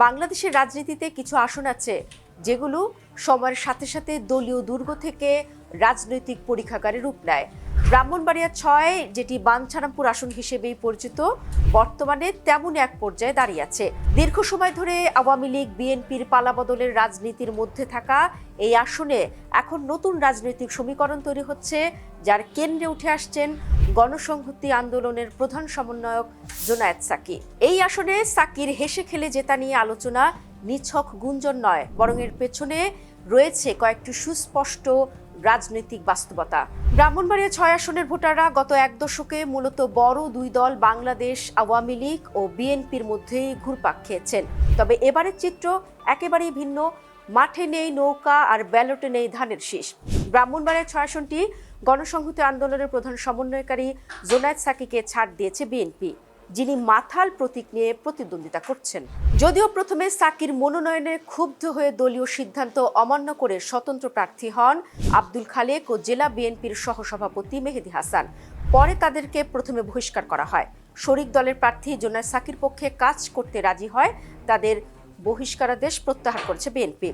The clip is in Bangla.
বাংলাদেশের রাজনীতিতে কিছু আসন আছে যেগুলো সময়ের সাথে সাথে দলীয় দুর্গ থেকে রাজনৈতিক পরীক্ষাগারে রূপ নেয়। ব্রাহ্মণবাড়িয়া ৬, যেটি বাঞ্ছারামপুর আসন হিসেবেই পরিচিত, বর্তমানে তেমন এক পর্যায়ে দাঁড়িয়ে আছে। দীর্ঘ সময় ধরে আওয়ামী লীগ বিএনপির পালাবদলের রাজনীতির মধ্যে থাকা এই আসনে এখন নতুন রাজনৈতিক সমীকরণ তৈরি হচ্ছে, যার কেন্দ্রে উঠে আসছেন গণসংহতি আন্দোলনের প্রধান সমন্বয়ক জোনায়েদ সাকি। এই আসনে সাকির হেসে খেলে জেতা নিয়ে আলোচনা নিছক গুঞ্জন নয়, বরং এর পেছনে রয়েছে কয়েকটি সুস্পষ্ট রাজনৈতিক বাস্তবতা। ব্রাহ্মণবাড়িয়া ৬ আসনের ভোটাররা গত এক দশকে মূলত বড় দুই দল বাংলাদেশ আওয়ামী লীগ ও বিএনপির মধ্যেই ঘুরপাক খেয়েছেন। তবে এবারের চিত্র একেবারেই ভিন্ন। মাঠে নেই নৌকা আর ব্যালটে নেই ধানের শীষ। ব্রাহ্মণবাড়িয়া ৬ আসনটি গণসংহতি আন্দোলনের প্রধান সমন্বয়কারী জোনায়েদ সাকিকে ছাড় দিয়েছে বিএনপি, যিনি মাথাল প্রতীক নিয়ে প্রতিদ্বন্দ্বিতা করছেন। যদিও প্রথমে সাকির মনোনয়নে ক্ষুব্ধ হয়ে দলীয় সিদ্ধান্ত অমান্য করে স্বতন্ত্র প্রার্থী হন আব্দুল খালেক ও জেলা বিএনপির সহসভাপতি মেহেদী হাসান, পরে তাদেরকে প্রথমে বহিষ্কার করা হয়। শরিক দলের প্রার্থী জোনায়েদ সাকির পক্ষে কাজ করতে রাজি হয় তাদের বহিষ্কারাদেশ প্রত্যাহার করেছে বিএনপি।